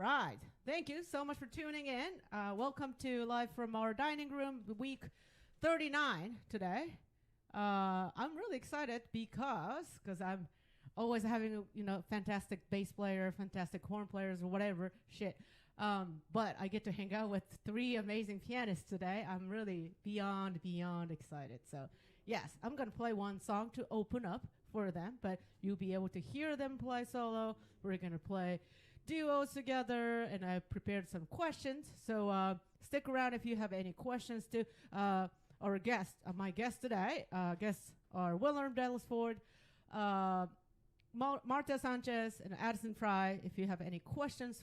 right. Thank you so much for tuning in. Welcome to Live from Our Dining Room, week 39 today. I'm really excited because I'm always having, fantastic bass player, fantastic horn players, or whatever shit. But I get to hang out with 3 amazing pianists today. I'm really beyond excited. So, yes, I'm going to play one song to open up for them, but you'll be able to hear them play solo. We're going to play duos together, and I prepared some questions. So stick around if you have any questions to our guest. My guests today, guests are Willerm Delisfort, Marta Sanchez, and Addison Frei. If you have any questions,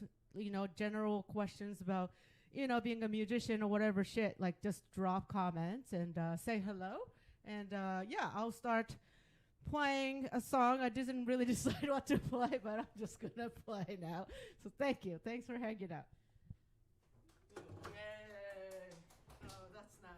general questions about, being a musician or whatever shit, like just drop comments and say hello. And I'll start playing a song. I didn't really decide what to play, but I'm just going to play now. So thank you. Thanks for hanging out. Yay. Oh, that's nice.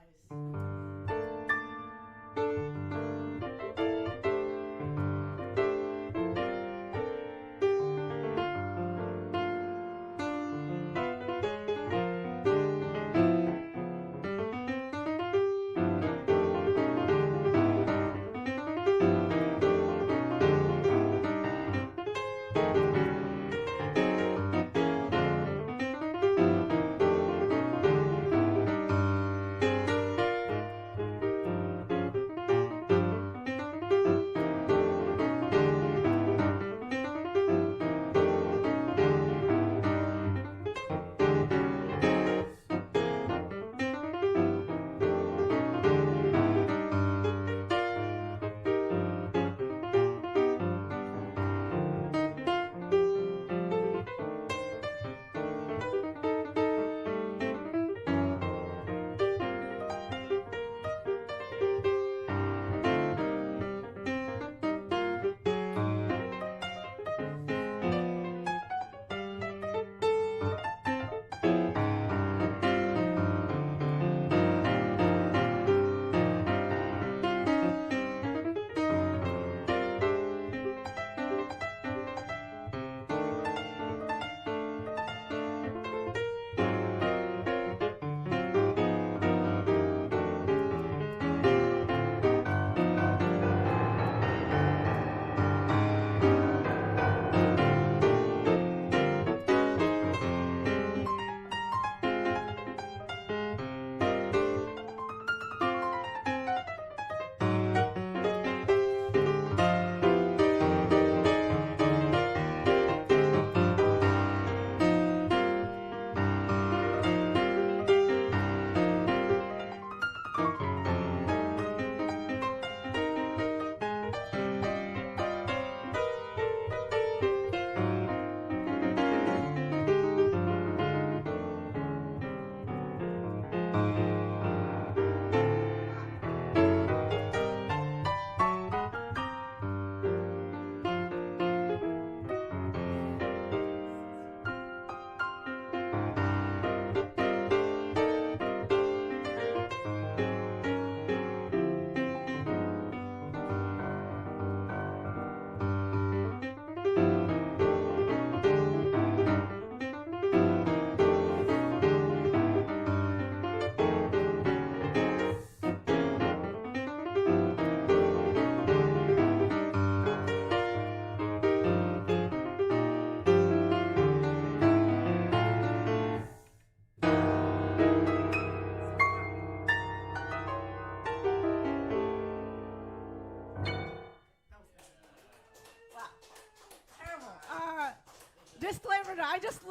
Disclaimer, I just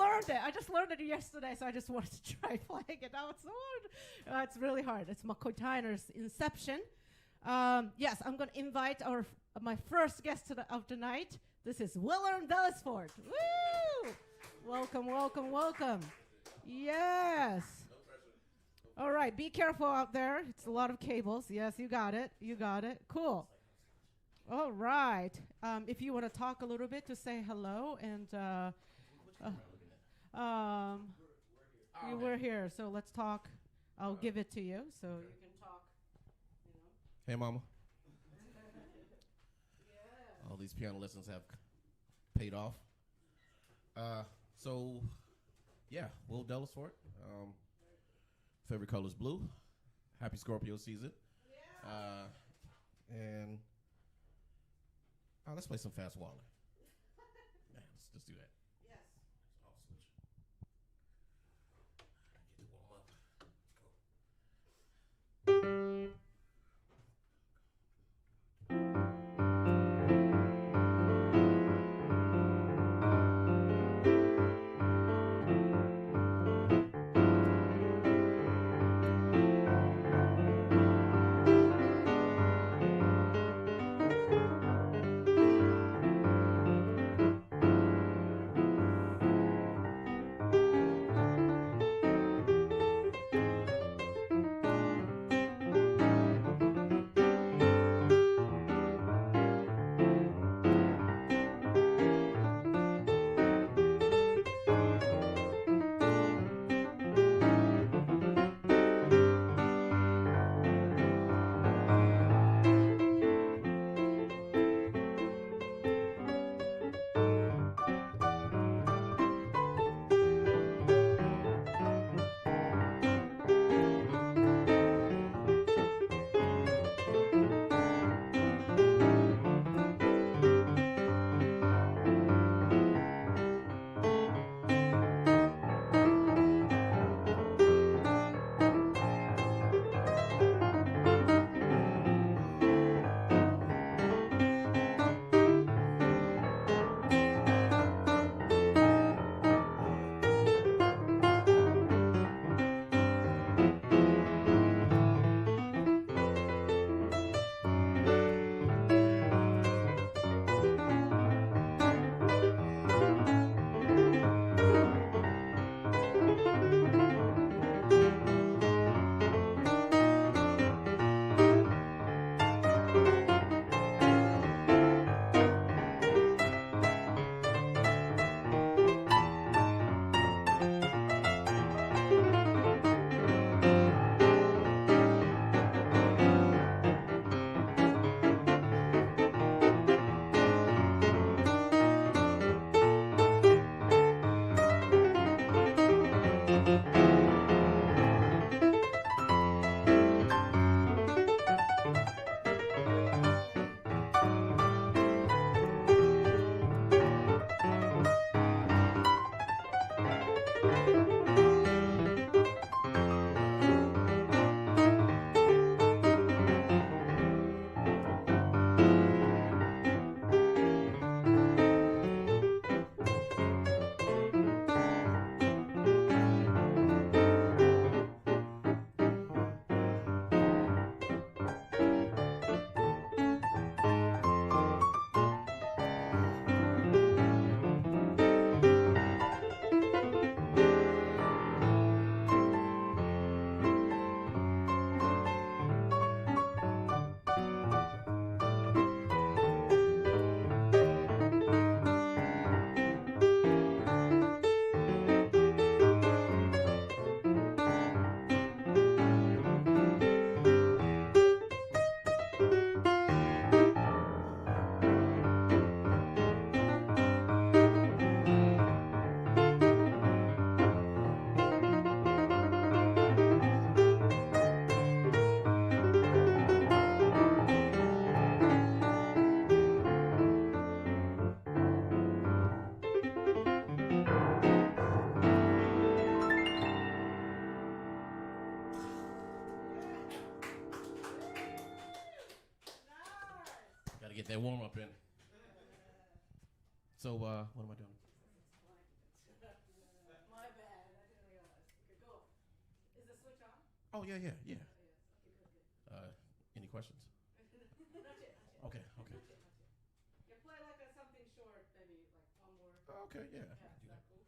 learned it yesterday, so I just wanted to try playing it. That was so hard. It's really hard. It's Makoy Tyner's Inception. Yes, I'm going to invite my first guest of the night. This is Willerm Delisfort. Woo! Welcome. Yes. All right, be careful out there. It's a lot of cables. Yes, you got it. Cool. All right. If you want to talk a little bit to say hello and we're here, so let's talk. I'll give it to you so you can talk. Hey, Mama. Yeah. All these piano lessons have paid off. So Yeah, Will Delisfort. Favorite color is blue. Happy Scorpio season. Yeah. And let's play some Fast Waller. Yeah, let's do that. Yes. I'll switch. Get the warm up. Let's go. Get that warm up in. So, what am I doing? My bad. I didn't realize. Okay, go. Is the switch on? Oh, yeah. Any questions? Not yet. Okay. Not yet. You play like something short, maybe like one more. Okay, yeah. Is that cool?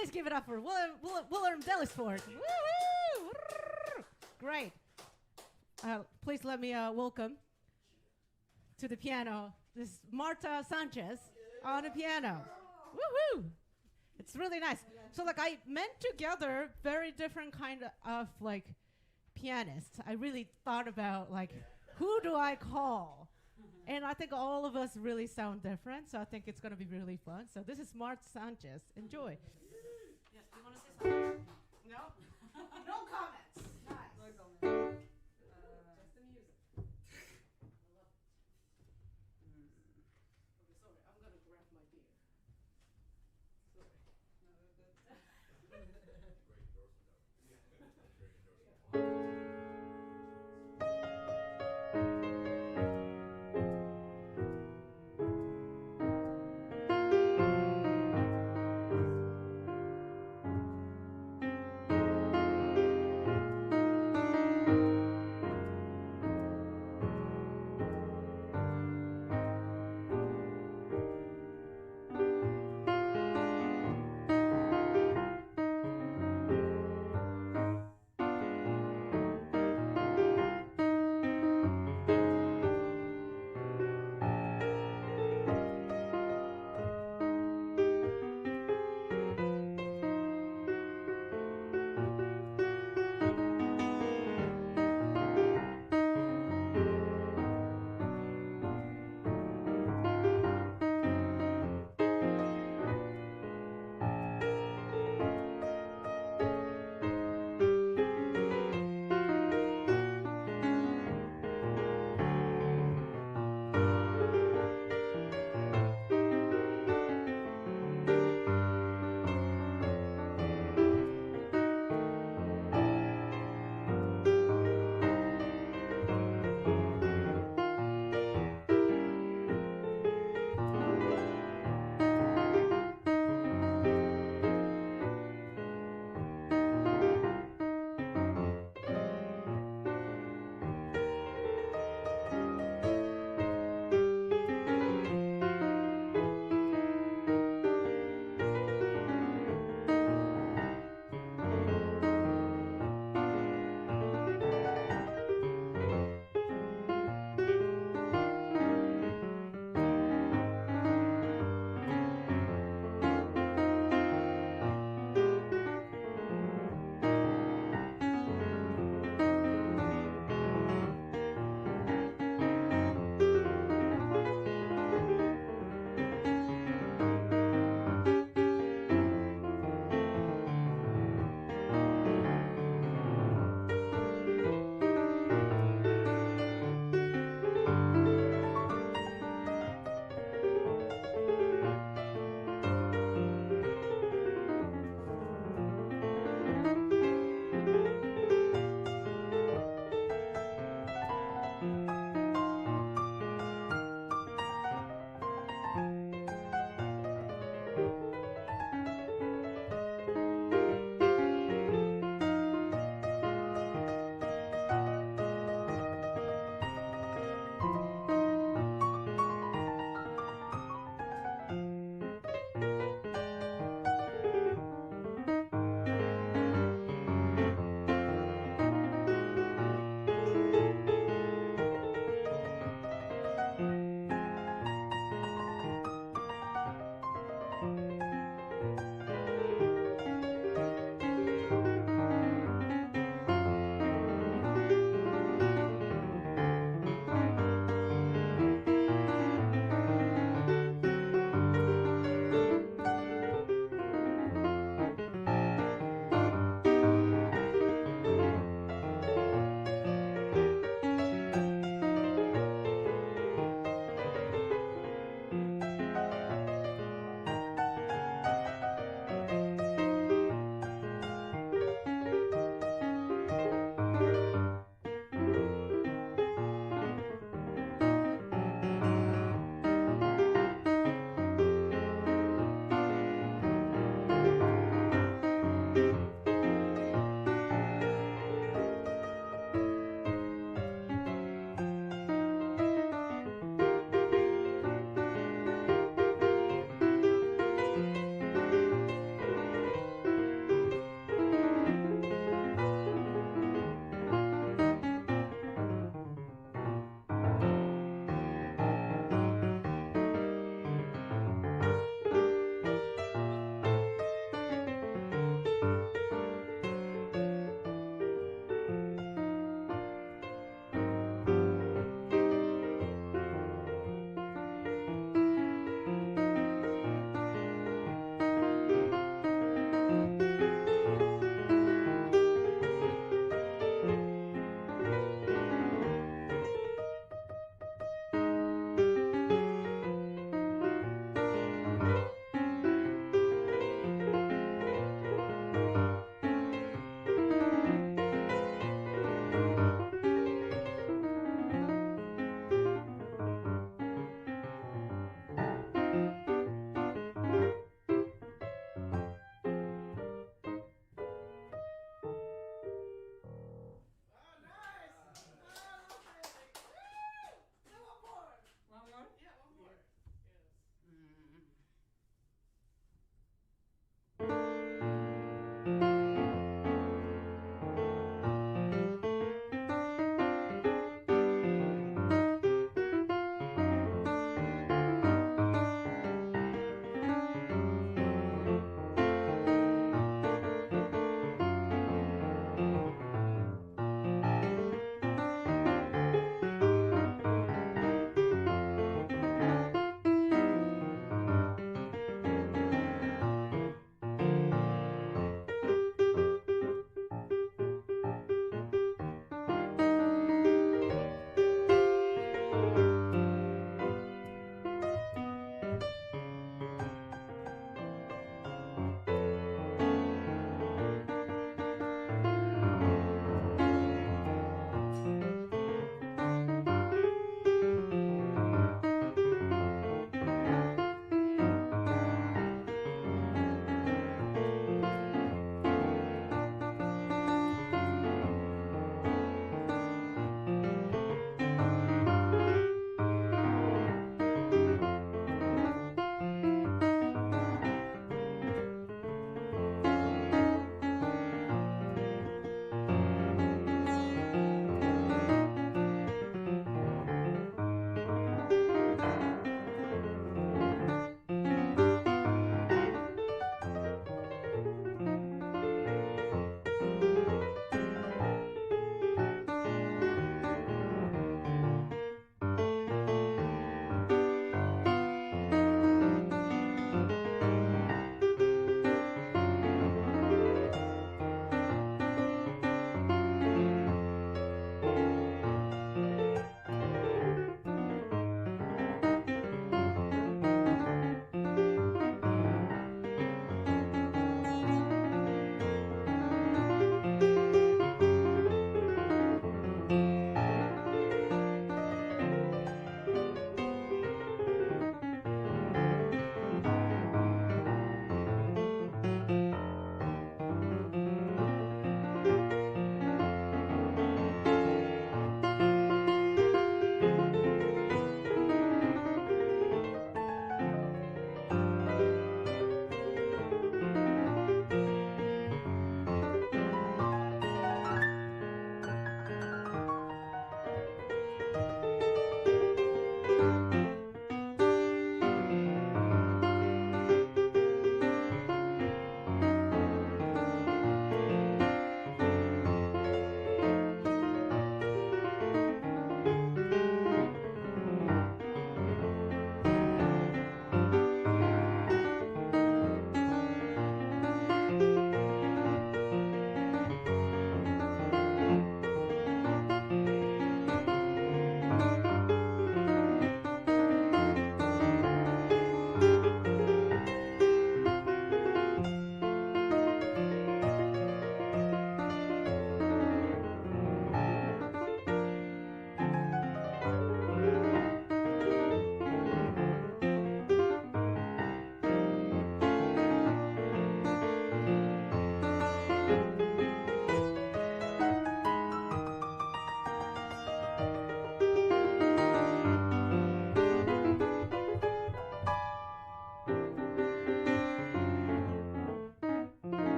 Please give it up for Willerm Delisfort. Woo-hoo! Great. Please let me welcome to the piano this Marta Sanchez on the piano. Woohoo! It's really nice. So like I meant together very different kind of like pianists. I really thought about like who do I call? And I think all of us really sound different, so I think it's going to be really fun. So this is Marta Sanchez. Enjoy. Yes, do you want to say something? No? No comments. Nice. No comments. Just the music. I love it. Okay, sorry, I'm going to grab my beer. Sorry. No, we're good.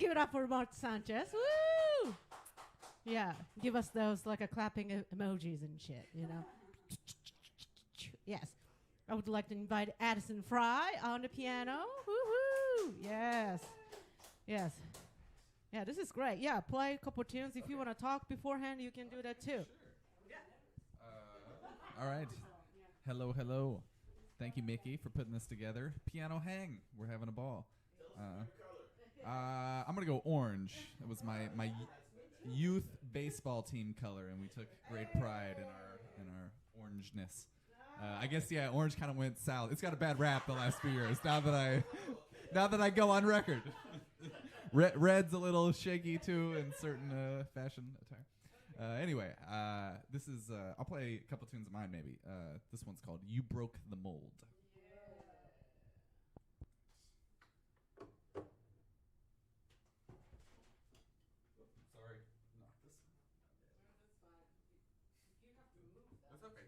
give it up for Marta Sanchez. Woo! Yeah, give us those like a clapping emojis and shit, you know. Yes. I would like to invite Addison Frei on the piano. Woohoo! Yes. Yes. Yeah, this is great. Yeah, play a couple tunes. If you want to talk beforehand, you can do that too. All right. Hello, hello. Thank you, Miki, for putting this together. Piano hang. We're having a ball. I'm going to go orange. It was my youth baseball team color, and we took great pride in our orangeness. I guess, yeah, orange kind of went south. It's got a bad rap the last few years, now that I go on record. Red's a little shaky, too, in certain fashion attire. Anyway, this is, I'll play a couple tunes of mine, maybe. This one's called You Broke the Mold. Sorry. Not this one. That's fine. You have to move that. That's okay. That's okay.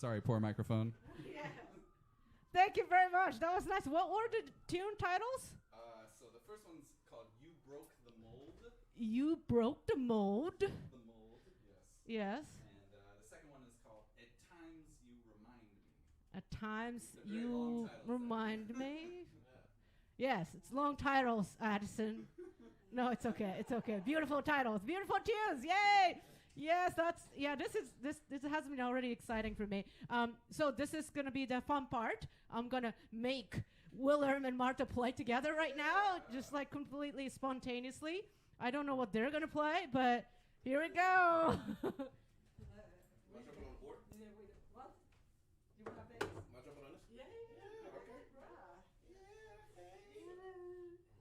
Sorry, poor microphone. Yes. Thank you very much. That was nice. What were the tune titles? So the first one's called "You Broke the Mold." You broke the mold. The mold, yes. Yes. And the second one is called "At Times You Remind Me." At times They're very long you titles, remind me. Yes, it's long titles, Addison. No, it's okay. It's okay. Beautiful titles, beautiful tunes. Yay! Yes, this has been already exciting for me. So this is gonna be the fun part. I'm gonna make Willerm and Marta play together right now, just like completely spontaneously. I don't know what they're gonna play, but here we go. Am I jumping on the board? What? You want to play? Am I jumping on this? Yeah. Okay. Right. Let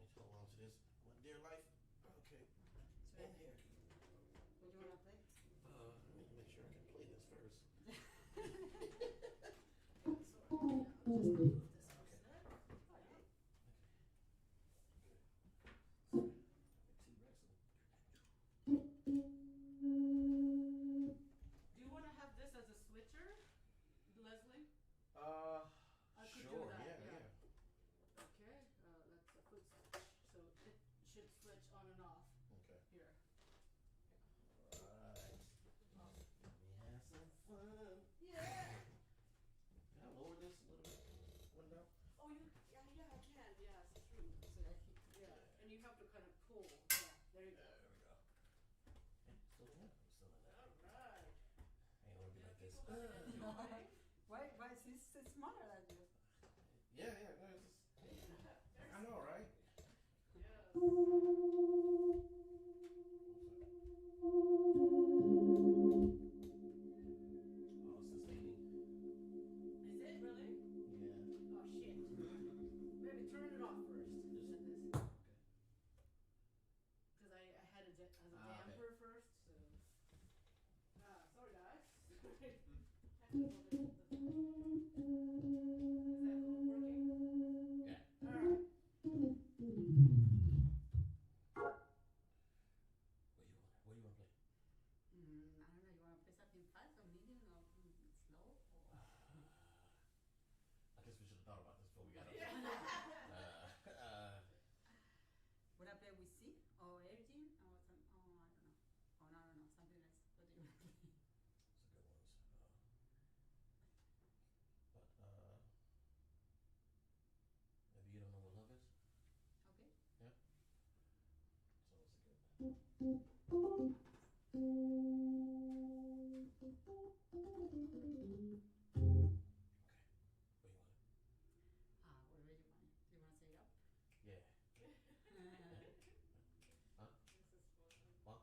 me hold on to this. What dear life? Okay. In here. What do you want to play? Let me make sure I can play this first. Do you want to have this as a switcher, Leslie? I could do Sure. that, Yeah. Okay, that's a foot switch. So it should switch on and off Okay. here. Alright. Let me have some fun. Yeah. Can I lower this a little bit? Window? Oh, I can. Yes, true. So yeah, and you have to kind of pull. Yeah, there you go. There we go. Still in that? I'm still in that. All right. I ain't wanna be like this. Why is this smaller than you? Yeah. I know, right? Oh, sustaining. Is it really? Yeah. Oh shit. Maybe turn it off first. Just- Like this. Okay. Because I had it as a Ah, okay. damper first. So. Sorry guys. Technical difficulties. Is that working? Yeah. All right. What do you wanna play? I don't know. You want to play something fast or medium or slow? I guess we should have thought about this before we got up. Yeah. Would I play with C or everything or some? Oh, I don't know. Oh, no, something else. What do you want to play? It's a good ones. Maybe you don't know what love is? Okay. So it's a good. What do you want? Whatever you want. Do you want to say it up? Yeah. Huh? One,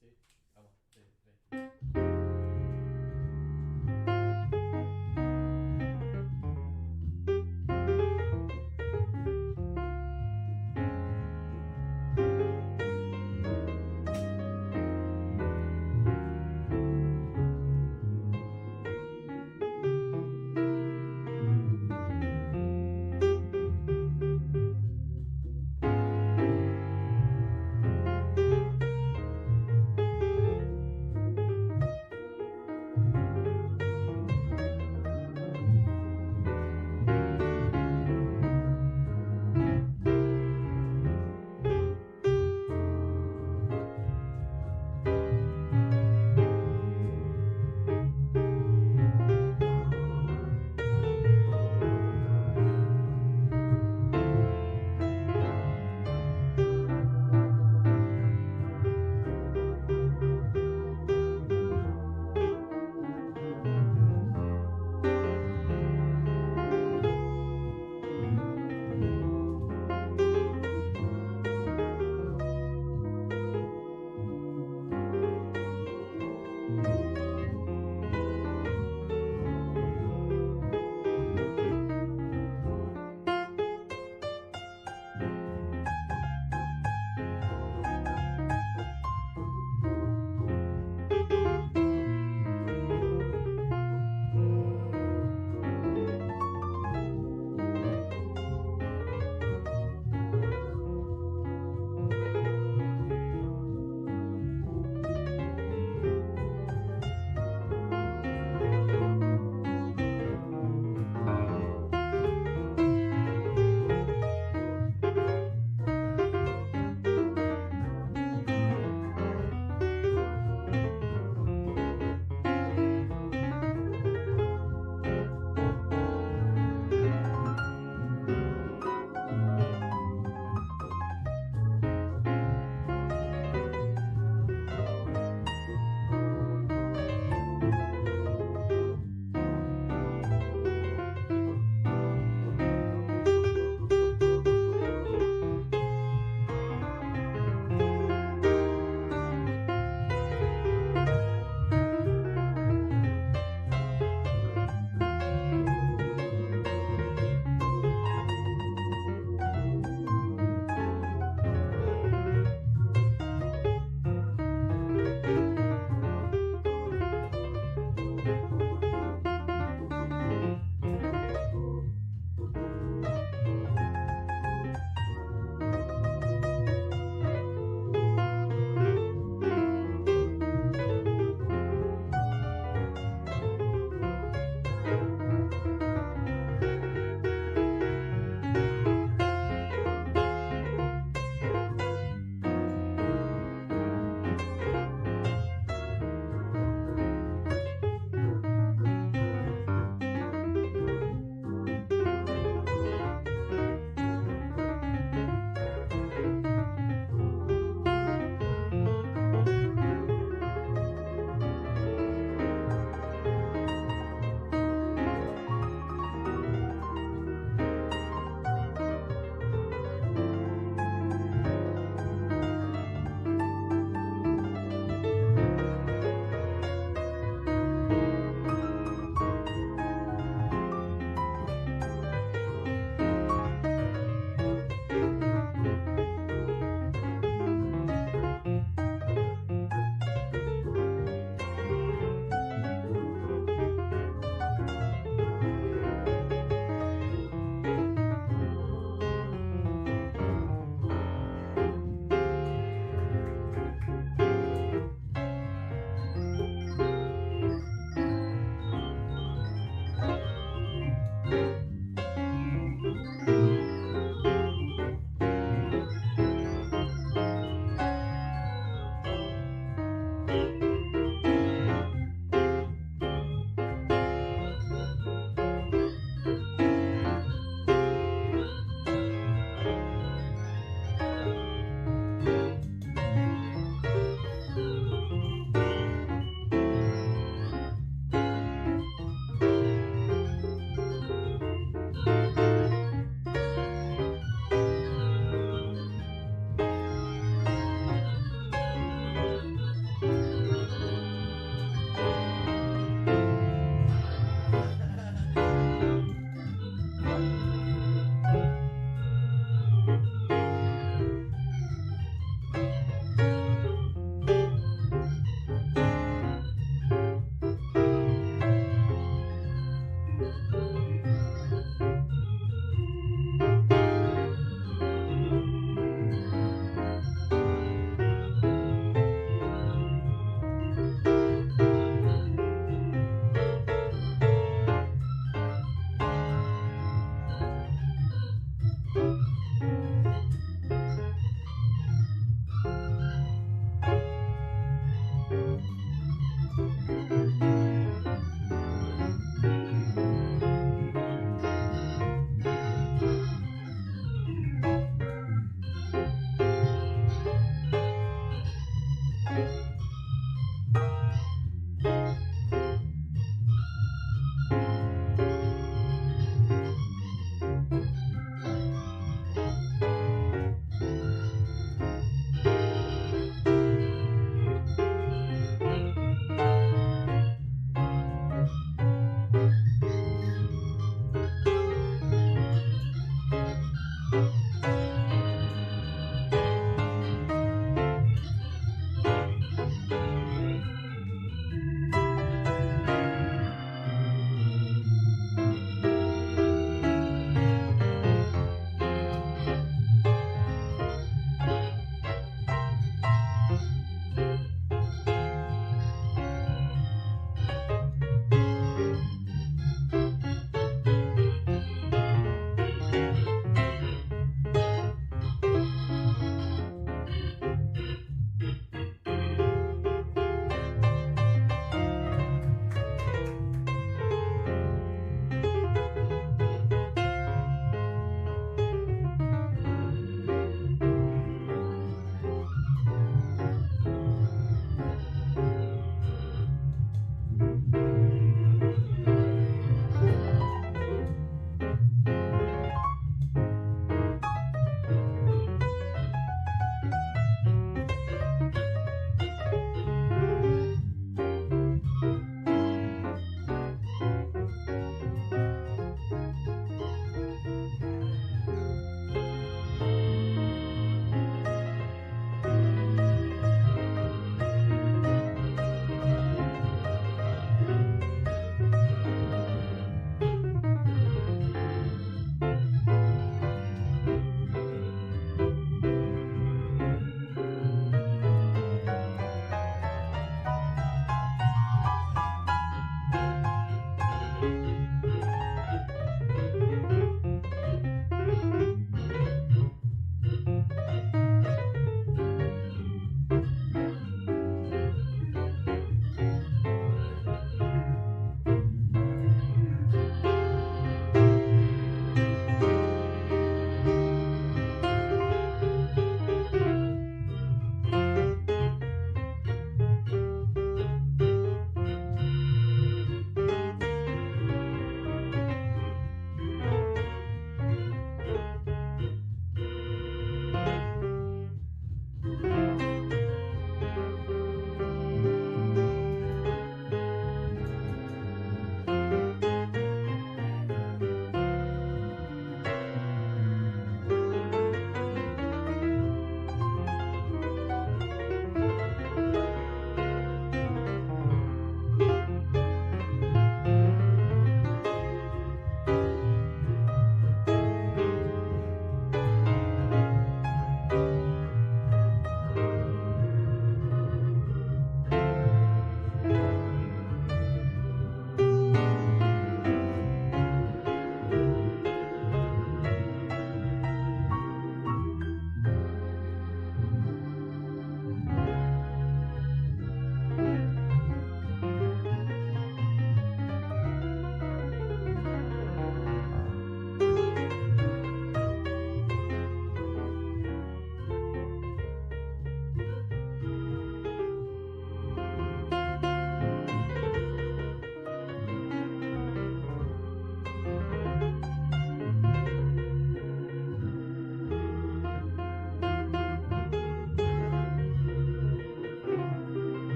two, one, two, three.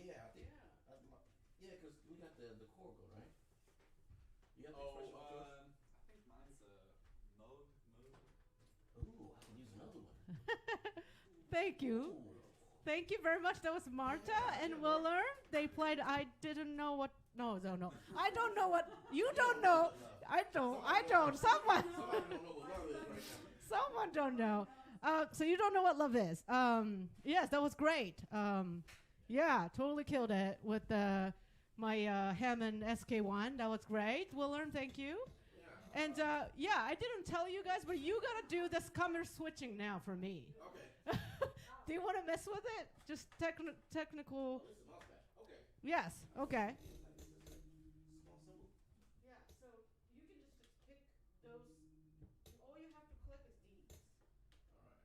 Yeah, I think. Yeah, because we got the Corgo, right? You got the expression off yours? I think mine's a mode. Ooh, I can use another one. Thank you. Ooh. Thank you very much. That was Marta and Willerm. They played I didn't know what. No. I don't know what. You don't know. I don't. Someone. Somebody don't know what love is right now. Someone don't know. So you don't know what love is. Yes, that was great. Yeah, totally killed it with my Hammond SK1. That was great. Willerm, thank you. Yeah. And yeah, I didn't tell you guys, but you gotta do this color switching now for me. Okay. Do you want to mess with it? Just technical. Oh, this is mouse pad. Okay. Yes. Okay. Small symbol. Yeah. So you can just pick those. All you have to click is these. All right.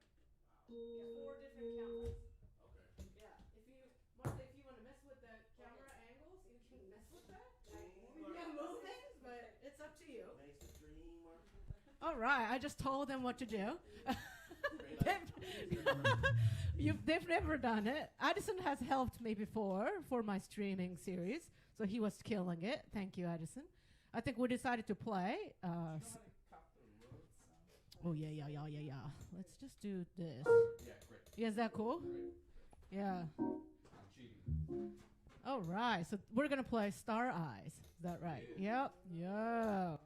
Yeah, 4 different cameras. Okay. Yeah. If you want to mess with the camera angles, you can mess with that. Yeah, move things, but it's up to you. Makes the dream work. All right. I just told them what to do. Great. They've never done it. Addison has helped me before for my streaming series, so he was killing it. Thank you, Addison. I think we decided to play. Oh, yeah. Let's just do this. Yeah, great. Yeah, is that cool? Great. Yeah. I'm cheating. All right. So we're going to play Star Eyes. Is that right? Yep. Yeah.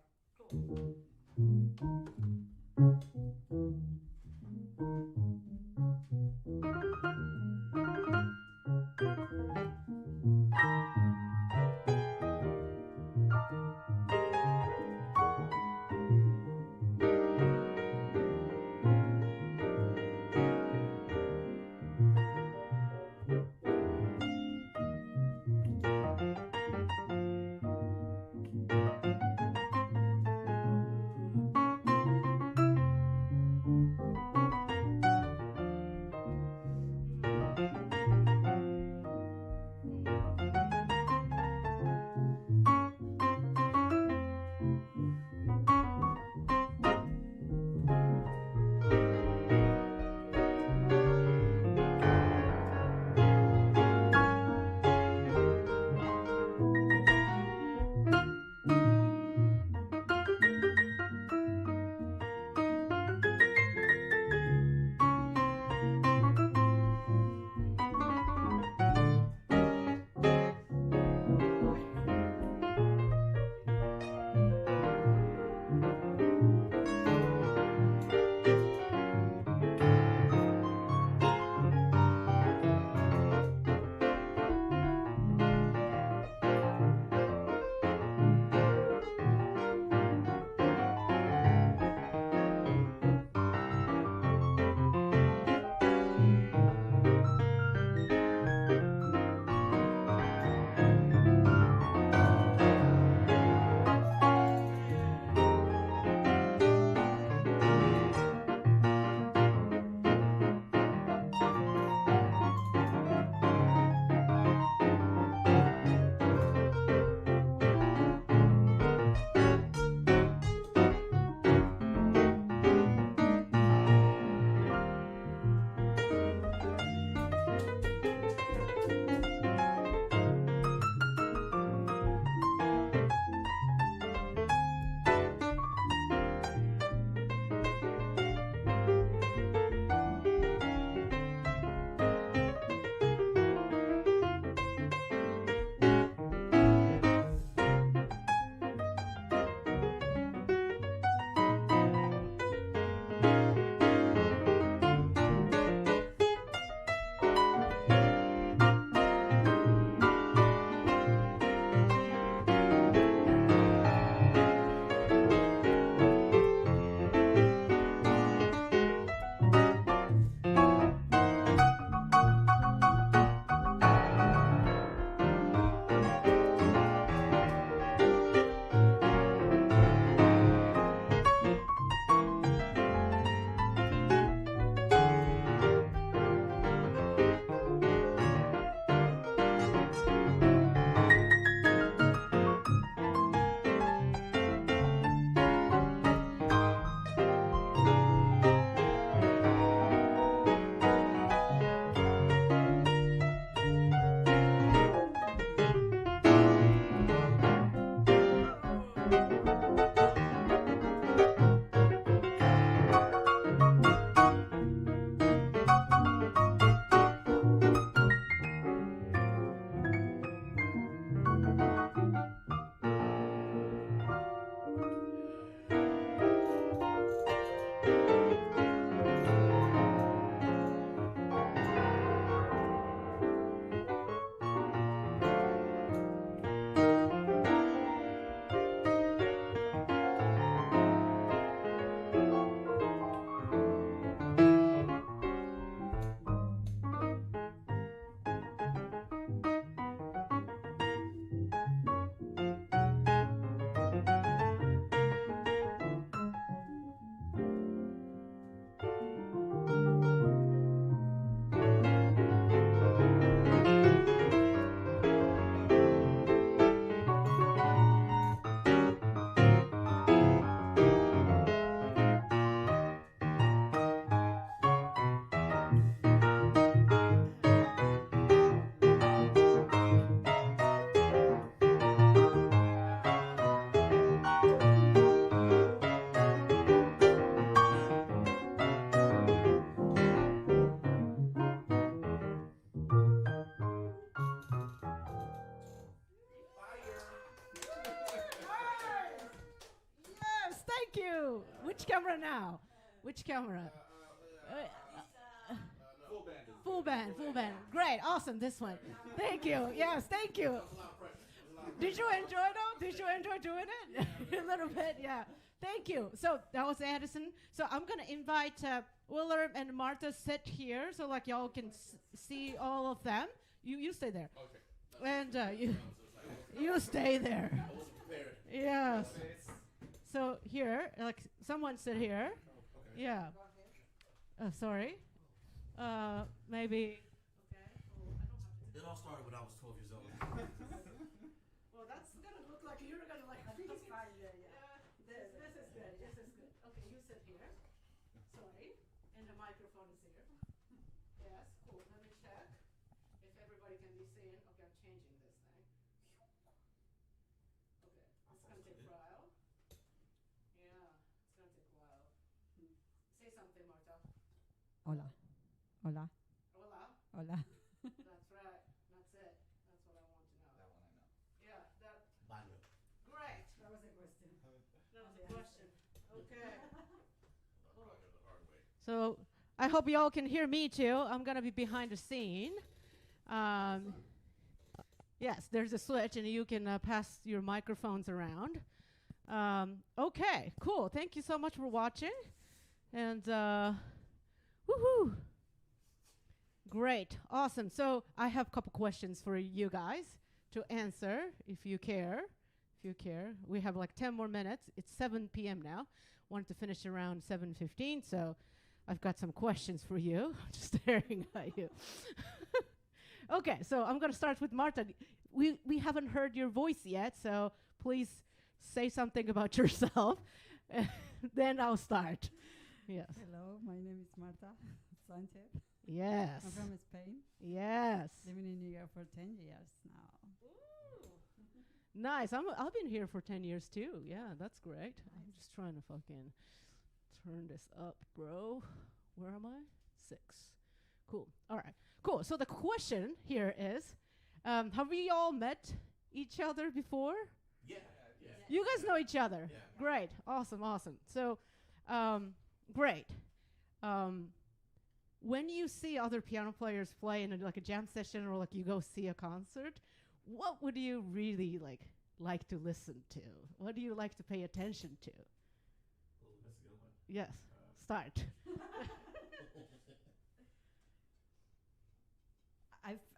Which camera now? Which camera? Full band, full band. Great, awesome, this one. Thank you, yes, thank you. Did you enjoy though? Did you enjoy doing it? A little bit, yeah. Thank you. So that was Addison. So I'm gonna invite Willerm and Marta sit here so like y'all can see all of them. You stay there. Okay. And you stay there. I wasn't prepared. Yes. So here, like someone sit here. Okay. Yeah. Sorry. Maybe. Okay. It all started when I was 12 years old. Well, that's gonna look like you're gonna like. I think it's fine. Yeah. This is good. This is good. Okay, you sit here. Sorry. And the microphone is here. Yes. Cool. Let me check if everybody can be seen. Okay, I'm changing this thing. Okay, it's gonna take a while. Yeah, it's gonna take a while. Say something, Marta. Hola. Hola. Hola. Hola. That's right. That's it. That's what I want to know. That one I know. Yeah. That. Baño. Great. That was a question. That was a question. Okay. I learned the hard way. So I hope y'all can hear me too. I'm gonna be behind the scene. Yes, there's a switch, and you can pass your microphones around. Okay, cool. Thank you so much for watching. And woohoo! Great, awesome. So I have a couple questions for you guys to answer if you care. If you care, we have like 10 more minutes. It's 7 p.m. now. Wanted to finish around 7:15, so I've got some questions for you. Just staring at you. Okay, so I'm gonna start with Marta. We haven't heard your voice yet, so please say something about yourself. Then I'll start. Yes. Hello, my name is Marta Sanchez. Yes. I'm from Spain. Yes. Living in New York for 10 years now. Nice. I've been here for 10 years too. Yeah, that's great. I'm just trying to fucking turn this up, bro. Where am I? 6. Cool. All right. Cool. So the question here is, have we all met each other before? Yeah. You guys know each other. Yeah. Great. Awesome. So, great. When you see other piano players play in like a jam session or like you go see a concert, what would you really like to listen to? What do you like to pay attention to? Well, that's a good one. Yes. Start.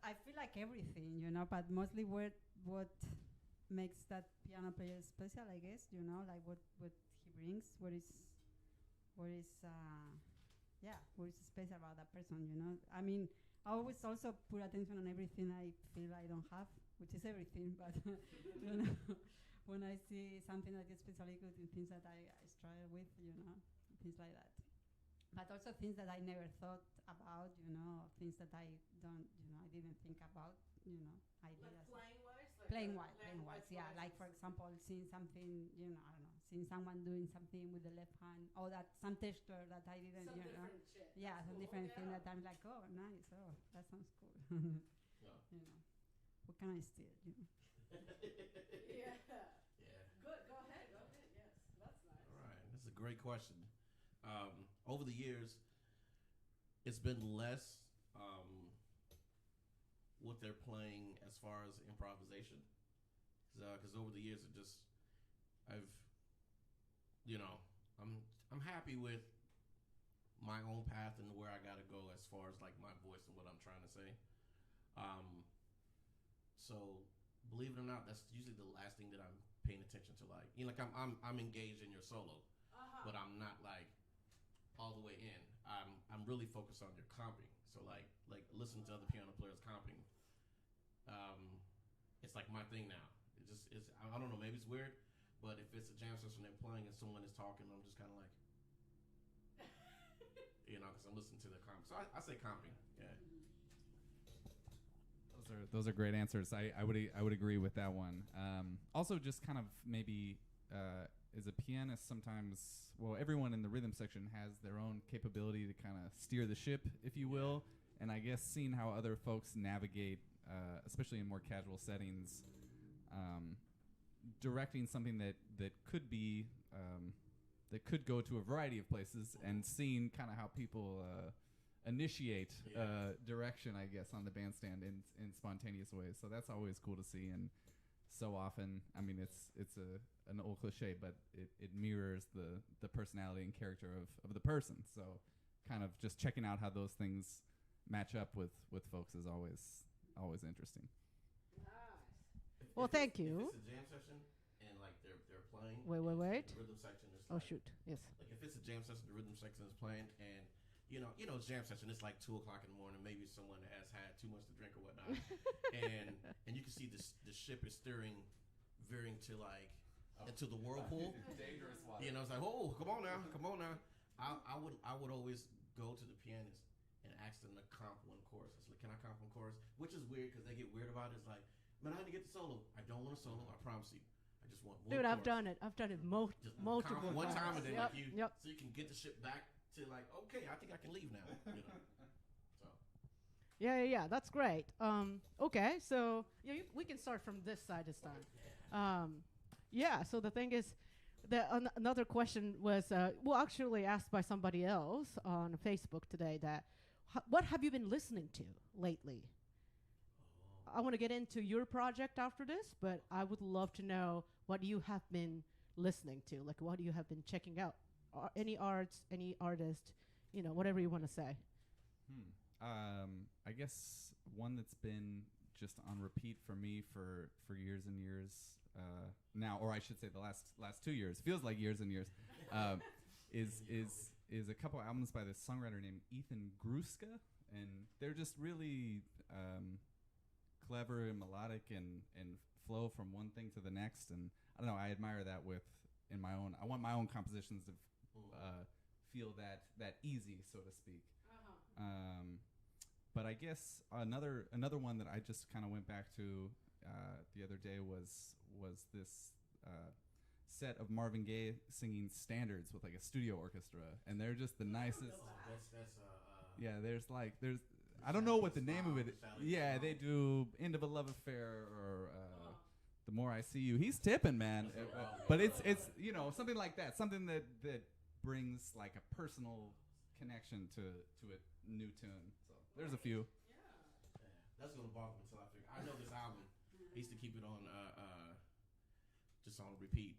I feel like everything, but mostly what makes that piano player special, I guess, like what he brings, what is special about that person, I mean, I always also put attention on everything I feel I don't have, which is everything, but when I see something that is especially good in things that I struggle with, things like that. But also things that I never thought about, things that I don't, I didn't think about, ideas. Like playing wise, playing wise, yeah. Like for example, seeing something, you know, I don't know, seeing someone doing something with the left hand, or that some texture that I didn't, Some you know, different shit. yeah, That's some cool. different Oh, thing yeah. that I'm like, oh, nice, oh, that sounds cool. Yeah. You know, what can I steal? You know. Yeah. Yeah. Good. Go ahead. Yes, that's nice. All right. This is a great question. Over the years, it's been less what they're playing as far as improvisation. Because over the years, I'm happy with my own path and where I gotta go as far as like my voice and what I'm trying to say. So believe it or not, that's usually the last thing that I'm paying attention to. Like, you know, like I'm engaged in your solo, but I'm not like all the way in. I'm really focused on your comping. So like listening to other piano players comping. It's like my thing now. I don't know, maybe it's weird, but if it's a jam session they're playing and someone is talking, I'm just kind of like, you know, because I'm listening to the comp. So I say comping. Yeah. Those are great answers. I would agree with that one. Also, just kind of maybe as a pianist, sometimes, well, everyone in the rhythm section has their own capability to kind of steer the ship, if you will. And I guess seeing how other folks navigate, especially in more casual settings, directing something that could be that could go to a variety of places, and seeing kind of how people initiate direction, I guess, on the bandstand in spontaneous ways. So that's always cool to see. And so often, I mean, it's an old cliche, but it mirrors the personality and character of the person. So kind of just checking out how those things match up with folks is always interesting. Nice. Well, thank you. If it's a jam session and like they're playing. Wait. The rhythm section is Oh like, shoot. Yes. Like if it's a jam session, the rhythm section is playing, and you know, jam session. It's like 2:00 in the morning. Maybe someone has had too much to drink or whatnot, and you can see the ship is veering to like into the whirlpool. Dangerous water. You know, it's like, oh, come on now. I would always go to the pianist and ask them to comp one chorus. It's like, can I comp one chorus? Which is weird because they get weird about it. It's like, man, I had to get the solo. I don't want a solo. I promise you. I just want one. Dude, chorus. I've done it Just multiple comp one time, and then Yep. like Yep. so you can get the ship back to like, okay, I think I can leave now. You know. So. Yeah. That's great. Okay, so we can start from this side this time. Yeah. So the thing is, another question was actually asked by somebody else on Facebook today that what have you been listening to lately? I want to get into your project after this, but I would love to know what you have been listening to. Like, what you have been checking out? Any arts, any artist, whatever you want to say. I guess one that's been just on repeat for me for years and years now, or I should say the last 2 years, feels like years and years, is a couple albums by this songwriter named Ethan Gruska, and they're just really clever and melodic and flow from one thing to the next. And I don't know, I admire that I want my own compositions to feel that easy, so to speak. But I guess another one that I just kind of went back to the other day was this set of Marvin Gaye singing standards with like a studio orchestra, and they're just the nicest. Yeah, there's I don't know what the name of it. Yeah, they do "End of a Love Affair" or "The More I See You." He's tipping, man. But it's something like that, something that brings like a personal connection to a new tune. So there's a few. Yeah, that's gonna bother me until I figure. I know this album. I used to keep it on just on repeat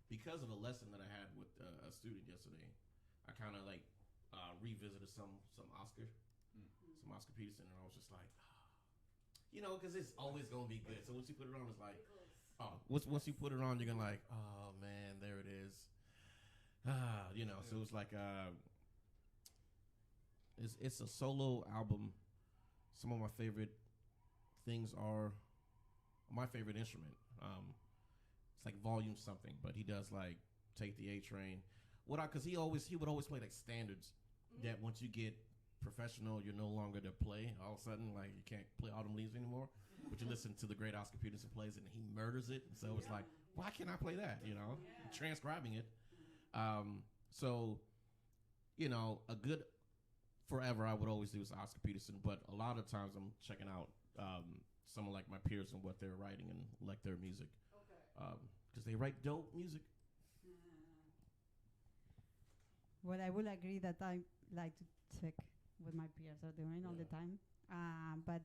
because of a lesson that I had with a student yesterday. I kind of like revisited some Oscar Peterson, and I was just like, because it's always gonna be good. So once you put it on, it's like, once you put it on, you're gonna like, oh man, there it is. So it's like it's a solo album. Some of my favorite things are my favorite instrument. It's like volume something, but he does like Take the A Train. Because he would always play like standards that once you get professional, you're no longer to play. All of a sudden, like you can't play Autumn Leaves anymore. but you listen to the great Oscar Peterson plays it, and he murders it. So it's like, why can't I play that? You know, transcribing it. So, you know, a good forever I would always do is Oscar Peterson, but a lot of times I'm checking out someone like my peers and what they're writing and like their music, because they write dope music. Well, I will agree that I like to check what my peers are doing all the time. But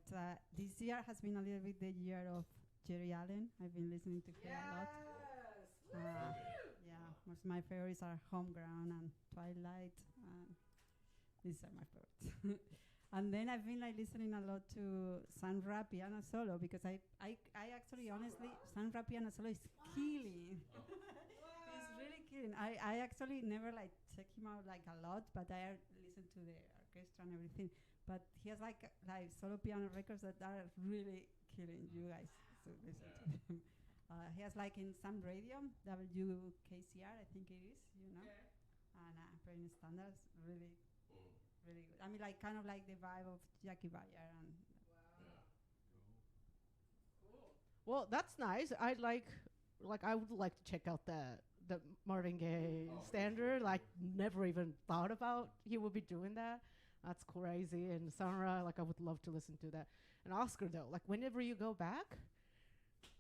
this year has been a little bit the year of Jerry Allen. I've been listening to him a lot. Yeah, most of my favorites are Homeground and Twilight. These are my favorites. And then I've been like listening a lot to Sandra piano solo because I actually honestly Sandra piano solo is killing. It's really killing. I actually never like check him out like a lot, but I listen to the orchestra and everything. But he has like solo piano records that are really killing. You guys should listen to them. He has like in some radio, WKCR, I think it is, you know, and playing standards, really, really good. I mean, like kind of like the vibe of Jackie Bayer and. Cool. Well, that's nice. I would like to check out the Marvin Gaye standard. Like, never even thought about he would be doing that. That's crazy. And Sandra, like, I would love to listen to that. And Oscar, though, like, whenever you go back,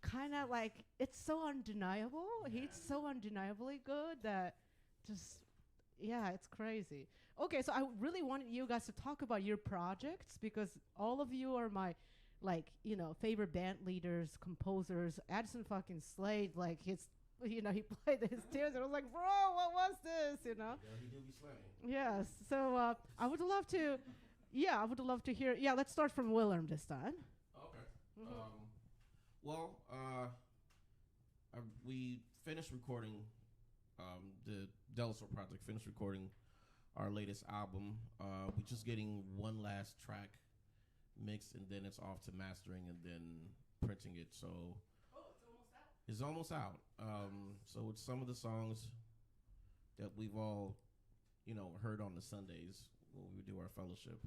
kind of like, it's so undeniable. He's so undeniably good that just, yeah, it's crazy. Okay, so I really wanted you guys to talk about your projects because all of you are my, like, you know, favorite band leaders, composers. Addison fucking slayed, like, his, you know, he played his tunes, and I was like, bro, what was this, you know? Yeah, he do be slaying. Yes, so I would love to hear, let's start from Willerm this time. Okay. We finished recording, the Delisfort project finished recording our latest album. We're just getting one last track mixed, and then it's off to mastering and then printing it. So it's almost out. So it's some of the songs that we've all, you know, heard on the Sundays when we do our fellowship.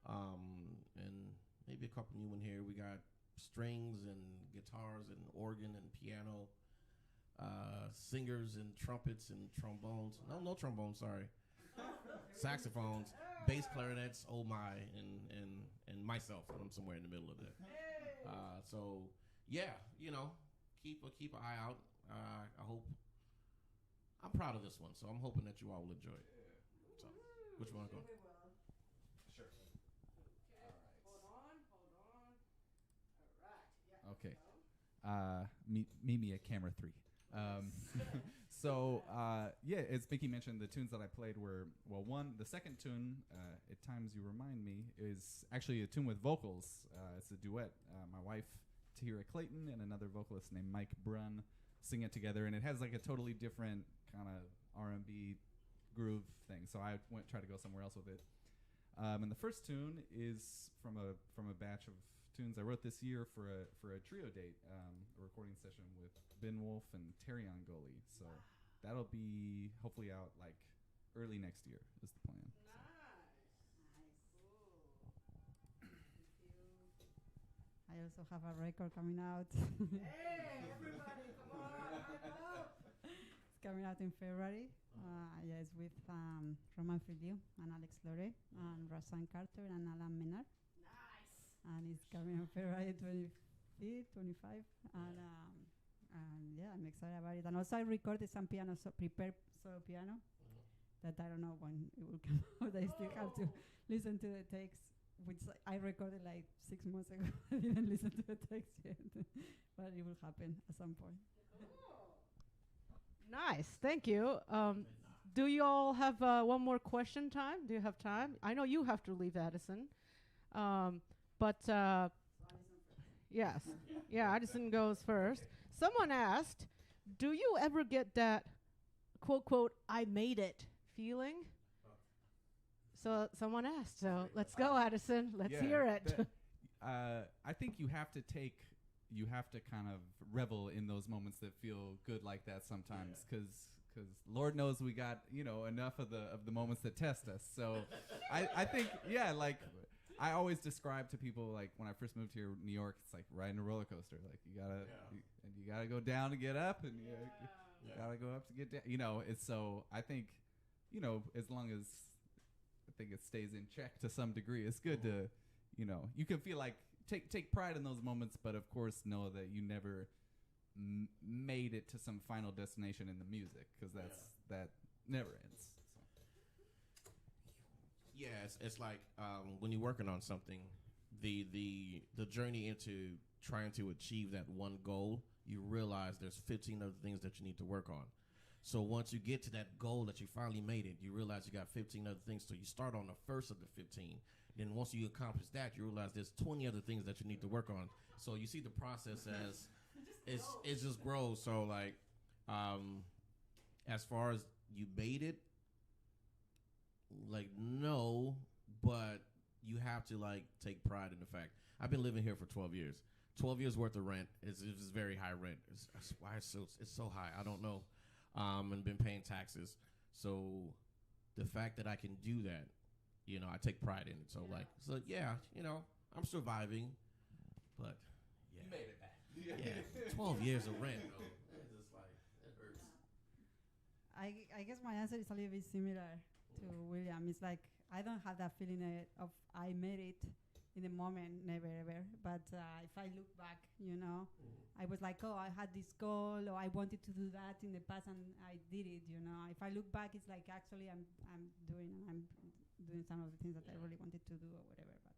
And maybe a couple new in here. We got strings and guitars and organ and piano, singers and trumpets and trombones. No trombones, sorry. Saxophones, bass clarinets, oh my, and myself, and I'm somewhere in the middle of that. So yeah, you know, keep an eye out. I hope. I'm proud of this one, so I'm hoping that you all will enjoy it. So, which one go? Sure. Okay. All right. Okay. Meet me at camera 3. So as Miki mentioned, the tunes that I played were, well, the second tune, At Times You Remind Me, is actually a tune with vocals. It's a duet. My wife, Tahira Clayton, and another vocalist named Mike Brunn sing it together, and it has like a totally different kind of R&B groove thing. So I tried to go somewhere else with it. And the first tune is from a batch of tunes I wrote this year for a trio date, a recording session with Ben Wolf and Terry Angoli. So that'll be hopefully out like early next year is the plan. I also have a record coming out. Hey, everybody, come on. It's coming out in February. It's with Roman Filiu and Alex Lore and Rosanne Carter and Alan Menard. Nice. And it's coming on February 25th, 25. And yeah, I'm excited about it. And also I recorded some piano, prepared solo piano that I don't know when it will come out. I still have to listen to the takes, which I recorded like 6 months ago. I didn't listen to the text yet, but it will happen at some point. Nice, thank you. Do you all have one more question time? Do you have time? I know you have to leave, Addison. But yes, yeah, Addison goes first. Someone asked, do you ever get that quote, I made it feeling? So someone asked, so let's go, Addison. Let's hear it. I think you have to kind of revel in those moments that feel good like that sometimes, because Lord knows we got, you know, enough of the moments that test us. So I think, like I always describe to people, like, when I first moved here, New York, it's like riding a roller coaster. Like, you gotta go down to get up, and you gotta go up to get down. You know, it's so, I think, you know, as long as I think it stays in check to some degree, it's good to, you know, you can feel like, take pride in those moments, but of course know that you never made it to some final destination in the music, because that never ends. So. Yeah, it's like when you're working on something, the journey into trying to achieve that one goal, you realize there's 15 other things that you need to work on. So once you get to that goal that you finally made it, you realize you got 15 other things. So you start on the first of the 15. Then once you accomplish that, you realize there's 20 other things that you need to work on. So you see the process as it just grows. So like, as far as you made it, like, no, but you have to like take pride in the fact. I've been living here for 12 years. 12 years worth of rent. It's very high rent. That's why it's so high. I don't know. And been paying taxes. So the fact that I can do that, you know, I take pride in it. So you know, I'm surviving, but yeah. You made it back. Yeah, 12 years of rent, though. It's just like, it hurts. I guess my answer is a little bit similar to William. It's like, I don't have that feeling of I made it in the moment, never ever. But if I look back, you know, I was like, oh, I had this goal, or I wanted to do that in the past, and I did it. You know, if I look back, it's like actually I'm doing some of the things that I really wanted to do or whatever. But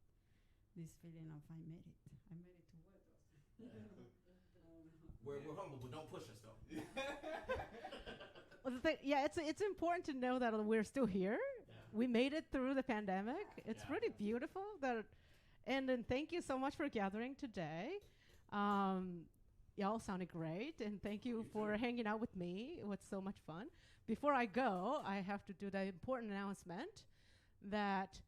this feeling of I made it to what? We're humble, but don't push us though. Well, it's important to know that we're still here. Yeah. We made it through the pandemic. It's Yeah. really beautiful and then thank you so much for gathering today. Y'all sounded great, and thank you for hanging out with me. It was so much fun. Before I go, I have to do the important announcement that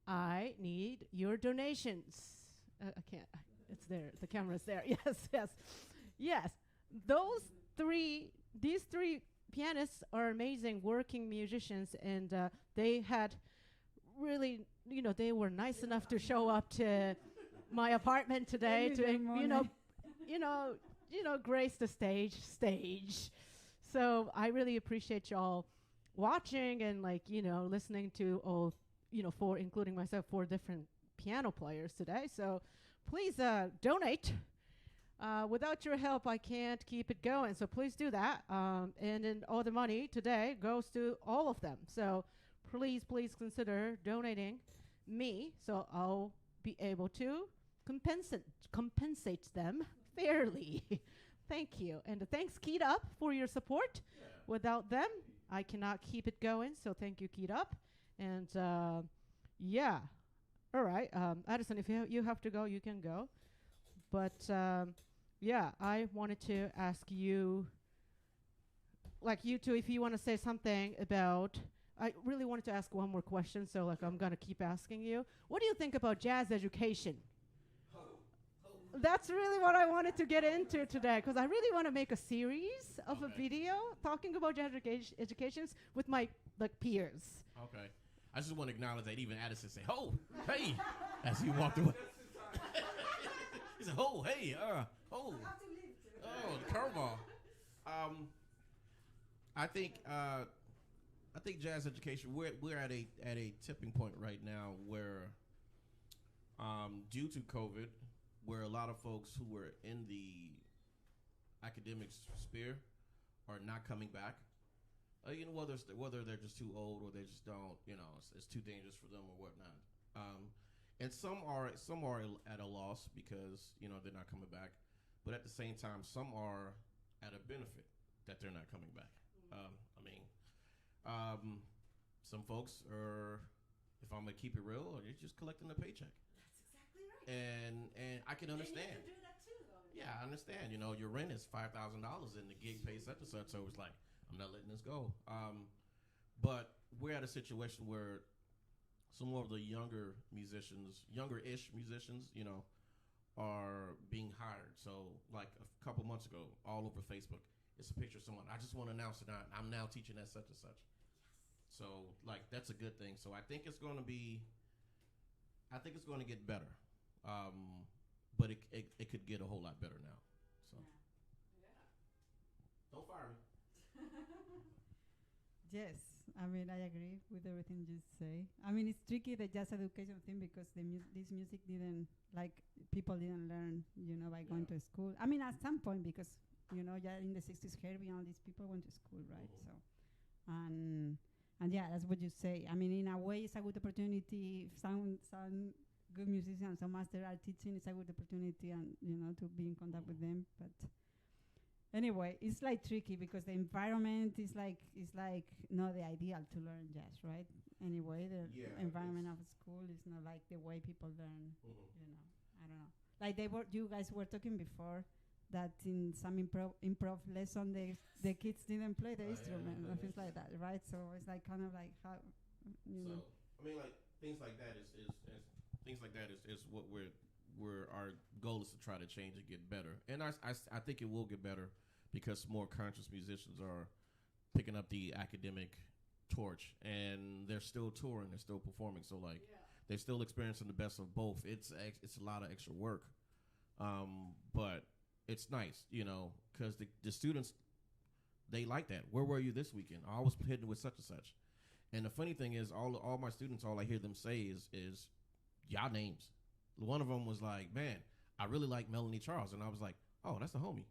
I need your donations. I can't. It's there. The camera's there. Yes. These three pianists are amazing working musicians, and they had really, you know, they were nice enough to show up to my apartment today to, you know, grace the stage. So I really appreciate y'all watching and, like, you know, listening to all, you know, including myself, 4 different piano players today. So please donate. Without your help, I can't keep it going. So please do that. And then all the money today goes to all of them. So please consider donating me, so I'll be able to compensate them fairly. Thank you. And thanks, Keep Up, for your support. Yeah. Without them, I cannot keep it going. So thank you, Keep Up. And all right. Addison, if you have to go, you can go. But I wanted to ask you, like, you two, if you want to say something about, I really wanted to ask one more question, so like I'm going to keep asking you. What do you think about jazz education? That's really what I wanted to get into today, because I really want to make a series of a video talking about jazz educations with my peers. Okay. I just want to acknowledge that even Addison said, "Oh, hey," as he walked away. He said, "Oh, hey, the curveball." I think jazz education. We're at a tipping point right now where, due to COVID, where a lot of folks who were in the academic sphere are not coming back. You know, whether they're just too old or they just don't, you know, it's too dangerous for them or whatnot. And some are at a loss because, you know, they're not coming back. But at the same time, some are at a benefit that they're not coming back. Some folks are, if I'm gonna keep it real, they're just collecting a paycheck. That's exactly right. And I can understand. And you can do that too, though. Yeah, I understand. You know, your rent is $5,000 and the gig pays such and such. So it's like, I'm not letting this go. But we're at a situation where some more of the younger-ish musicians, you know, are being hired. So like a couple months ago, all over Facebook, it's a picture of someone. I just want to announce that I'm now teaching at such and such. Yes. So like that's a good thing. So I think it's going to be I think it's going to get better, but it could get a whole lot better now. So, don't fire me. Yes, I mean, I agree with everything you say. I mean, it's tricky, the jazz education thing, because this music didn't, like, people didn't learn, you know, by going to school. I mean, at some point, because, you know, yeah, in the 60s, Herbie and all these people went to school, right? So, and yeah, that's what you say. I mean, in a way, it's a good opportunity. If some good musicians, some master are teaching, it's a good opportunity, and, you know, to be in contact with them. But anyway, it's like tricky because the environment is like not the ideal to learn jazz, right? Anyway, the environment of school is not like the way people learn. You know, I don't know. Like you guys were talking before that in some improv lesson the kids didn't play the instrument or things like that, right? So it's like kind of like how you know. I mean, like things like that is what we're our goal is to try to change and get better. And I think it will get better because more conscious musicians are picking up the academic torch, and they're still touring, they're still performing. So like they're still experiencing the best of both. It's a lot of extra work, but it's nice, you know, because the students, they like that. Where were you this weekend? I was hitting with such and such. And the funny thing is, all my students, all I hear them say is y'all names. One of them was like, man, I really like Melanie Charles. And I was like, oh, that's the homie.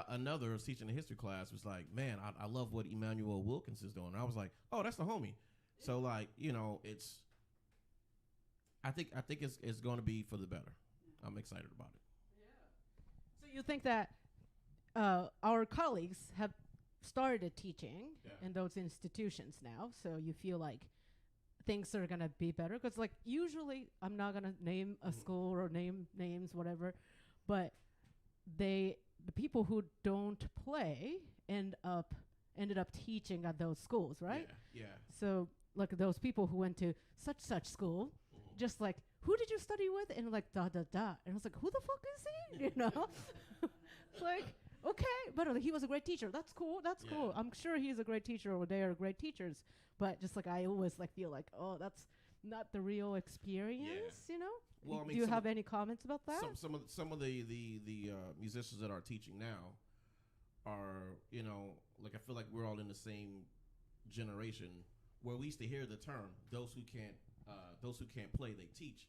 Another was teaching a history class was like, man, I love what Emmanuel Wilkins is doing. And I was like, oh, that's the homie. So like, you know, I think it's going to be for the better. I'm excited about it. Yeah. So you think that our colleagues have started teaching in those institutions now, so you feel like things are going to be better? Because like usually I'm not going to name a school or name names, whatever, but the people who don't play ended up teaching at those schools, right? Yeah. So like those people who went to such school, just like, who did you study with? And like da. And I was like, who the fuck is he? You know? Like, okay, but he was a great teacher. That's cool. Cool. I'm sure he's a great teacher, or they are great teachers. But just like I always like feel like, oh, that's not the real experience, you know? Well, I mean, do you have any comments about that? Some of the musicians that are teaching now are, you know, like I feel like we're all in the same generation where we used to hear the term those who can't play, they teach,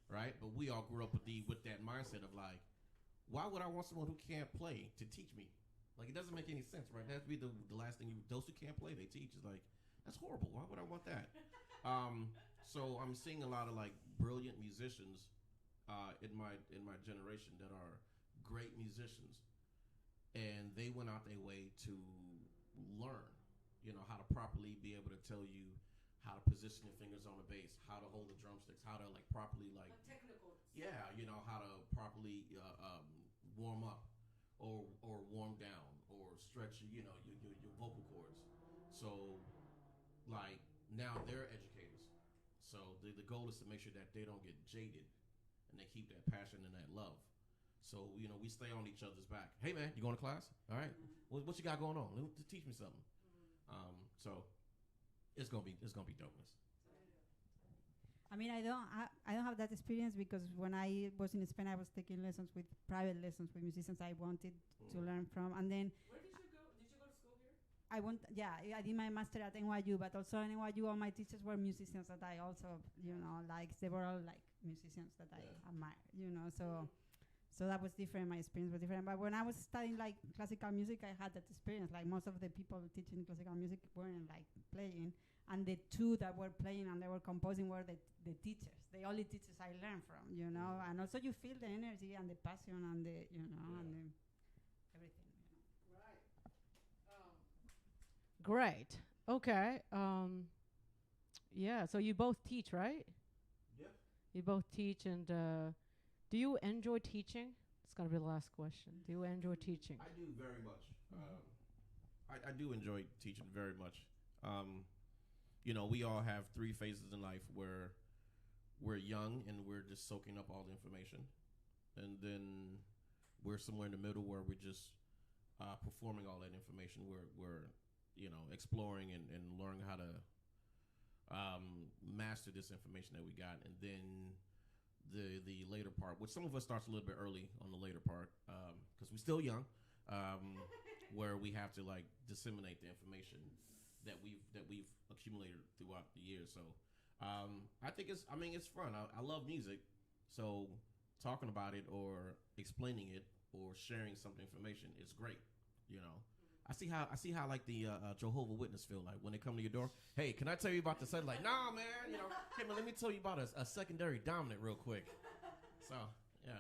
right? But we all grew up with that mindset of like, why would I want someone who can't play to teach me? Like, it doesn't make any sense, right? That has to be the last thing those who can't play, they teach. Is like, that's horrible. Why would I want that? So I'm seeing a lot of like brilliant musicians in my generation that are great musicians, and they went out their way to learn, you know, how to properly be able to tell you how to position your fingers on the bass, how to hold the drumsticks, how to like properly like technical. Yeah, you know, how to properly warm up or warm down or stretch, you know, your vocal cords. So like now they're educators. So the goal is to make sure that they don't get jaded and they keep that passion and that love. So, you know, we stay on each other's back. Hey man, you going to class? All right. What you got going on? Teach me something. So it's gonna be dopeness. I mean, I don't have that experience because when I was in Spain, I was taking private lessons with musicians I wanted to learn from, and then. Where did you go? Did you go to school here? I did my master at NYU, but also at NYU, all my teachers were musicians that I also, you know, like they were all like musicians that I admire, you know. So that was different. My experience was different. But when I was studying like classical music, I had that experience. Like most of the people teaching classical music weren't like playing, and the two that were playing and they were composing were the teachers, the only teachers I learned from, you know. And also you feel the energy and the passion and the, you know, and the everything. You know. Right. Great. Okay. Yeah. So you both teach, right? Yep. You both teach, and do you enjoy teaching? It's gonna be the last question. Do you enjoy teaching? I do very much. I do enjoy teaching very much. You know, we all have 3 phases in life where we're young and we're just soaking up all the information, and then we're somewhere in the middle where we're just performing all that information. We're you know, exploring and learning how to master this information that we got, and then the later part, which some of us starts a little bit early on the later part, because we're still young, where we have to like disseminate the information that we've accumulated throughout the years. So I think it's fun. I love music, so talking about it or explaining it or sharing some information is great. You know, I see how like the Jehovah's Witness feel like when they come to your door. Hey, can I tell you about the second? Like, nah, man. You know, hey man, let me tell you about a secondary dominant real quick. So yeah.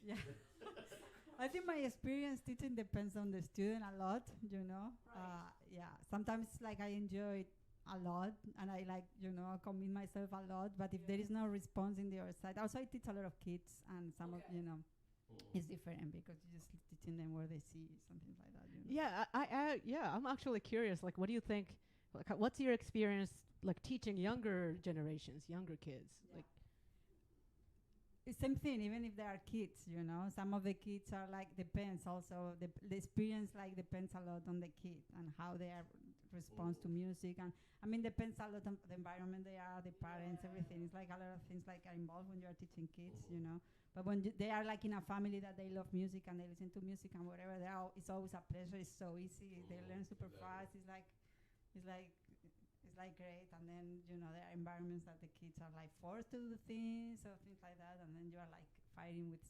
Yeah. I think my experience teaching depends on the student a lot, you know. Right. Yeah, sometimes like I enjoy it a lot and I like, you know, commit myself a lot, but if there is no response in the other side, also I teach a lot of kids and some of, you know, it's different because you're just teaching them where they see something like that, you know. Yeah, I'm actually curious. Like, what do you think? Like, what's your experience like teaching younger generations, younger kids? Yeah. Like, It's same thing, even if they are kids, you know. Some of the kids are like, depends also, the experience like depends a lot on the kid and how they are response to music. And I mean, depends a lot on the environment they are, the parents, everything. It's like a lot of things like are involved when you are teaching kids, you know. But when they are like in a family that they love music and they listen to music and whatever, it's always a pleasure. It's so easy. They learn super fast. It's like great. And then, you know, there are environments that the kids are like forced to do things or things like that, and then you are like fighting with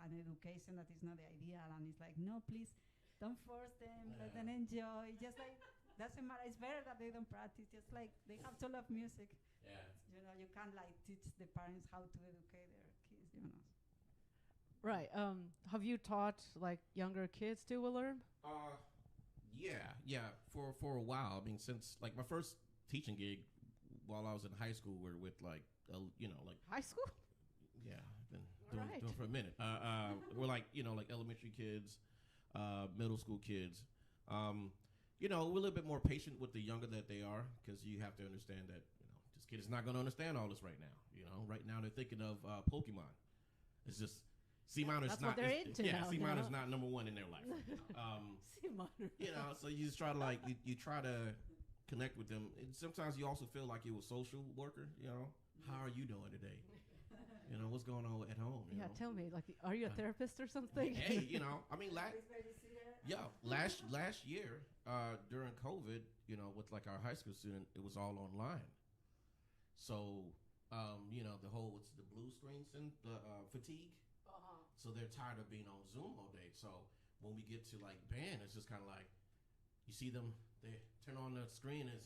an education that is not the ideal, and it's like, no, please don't force them, let them enjoy. Just like doesn't matter. It's better that they don't practice. Just like they have to love music. Yeah. You know, you can't like teach the parents how to educate their kids, you know. right. Have you taught like younger kids too, Willerm? Yeah. For a while. I mean, since like my first teaching gig while I was in high school were with like like High school? yeah, I've been Right. doing for a minute. We're like like elementary kids, middle school kids. We're a little bit more patient with the younger that they are, because you have to understand that this kid is not going to understand all this right now. Right now they're thinking of Pokemon. It's just C minor is not. That's what they're into now, C minor is not number one in their life. C minor. So you just try to you try to connect with them. And sometimes you also feel like you're a social worker. How are you doing today? What's going on at home? Yeah, tell me, like, are you a therapist or something? Hey, I mean, last year during COVID, with like our high school student, it was all online. So, the whole it's the blue screen and the fatigue. So they're tired of being on Zoom all day. So when we get to like band, it's just kind of like you see them. They turn on the screen, and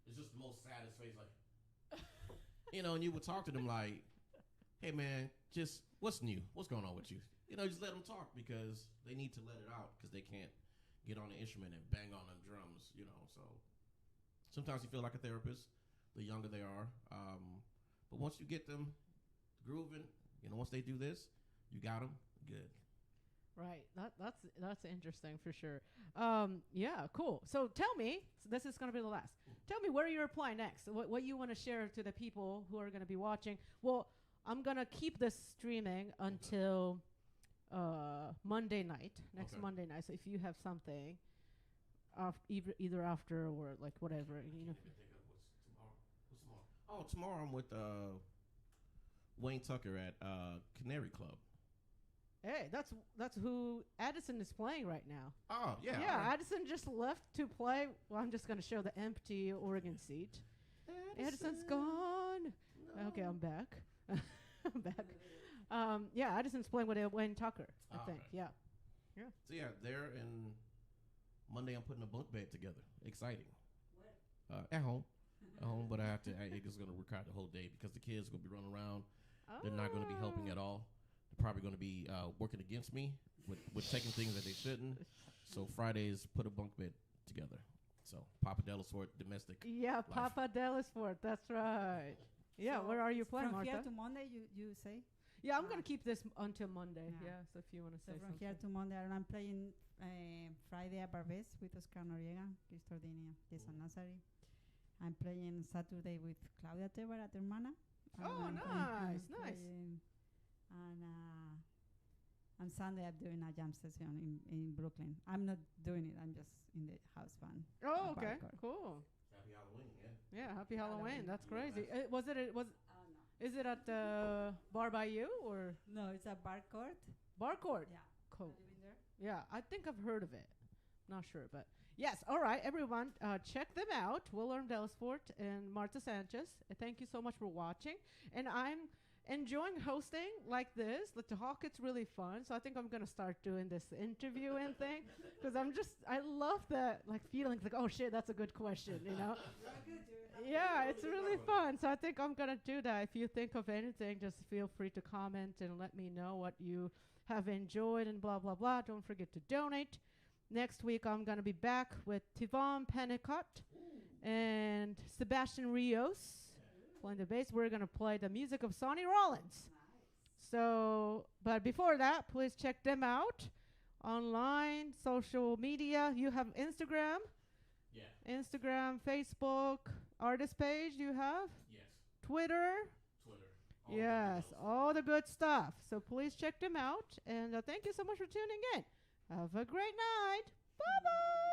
it's just the most saddest face, like and you would talk to them like, "Hey man, just what's new? What's going on with you?" Just let them talk, because they need to let it out, because they can't get on the instrument and bang on them drums. So sometimes you feel like a therapist, the younger they are. But once you get them grooving, once they do this, you got them good. Right. That's interesting for sure. Yeah, cool. So tell me, this is going to be the last. Tell me where you're applying next. What you want to share to the people who are going to be watching. Well, I'm going to keep this streaming until Monday night, next Monday night. So if you have something, either after or like whatever, I can't even think of what's tomorrow. Oh, tomorrow I'm with Wayne Tucker at Canary Club. Hey, that's who Addison is playing right now. Oh, yeah. Yeah, Addison just left to play. Well, I'm just going to show the empty organ seat. Addison's gone. No. Okay, I'm back. I'm back. Yeah, Addison's playing with Wayne Tucker, I think. Okay. Yeah. So, yeah, there, and Monday I'm putting a bunk bed together. Exciting. At home. But it's going to require the whole day, because the kids are going to be running around. They're not going to be helping at all. They're probably going to be working against me with taking things that they shouldn't. So Fridays, put a bunk bed together. So Papa Delisfort, domestic. Yeah, life. Papa Delisfort. That's right. Yeah, So where are you playing, from Marta? here to Monday, you say? Yeah, I'm going to keep this until Monday. Yeah. Yeah, so if you want to So say from something. here to Monday, and I'm playing Friday at Barbès with Oscar Noriega, Cristo Ordini, Jason Nazari. I'm playing Saturday with Claudia Teber at Hermana. Oh, And nice. and On Sunday, I'm doing a jam session in Brooklyn. I'm not doing it. I'm just in the house band. Oh, okay, Bar chord. cool. Happy Halloween, yeah. Yeah, happy Halloween. Halloween. That's Yeah, crazy. that's- Was it? Was Oh, no. is it at the bar by you or No, it's a bar chord. bar court? Yeah. Cool. Have you been there? Yeah, I think I've heard of it. Not sure, but yes. All right, everyone, check them out. Willerm Delisfort and Marta Sanchez. Thank you so much for watching. And I'm enjoying hosting like this. The talk, it's really fun. So I think I'm gonna start doing this interviewing thing because I love that like feeling like, oh shit, that's a good question, you know? Yeah, it's really fun. So I think I'm gonna do that. If you think of anything, just feel free to comment and let me know what you have enjoyed and blah blah blah. Don't forget to donate. Next week I'm gonna be back with Tivon Pennicott and Sebastian Rios playing the bass. We're gonna play the music of Sonny Rollins. So, but before that, please check them out online, social media. You have Instagram, Yeah. Instagram, Facebook, artist page. You have Yes. Twitter. Twitter. all the Yes, videos. all the good stuff. So please check them out. And thank you so much for tuning in. Have a great night. Bye bye.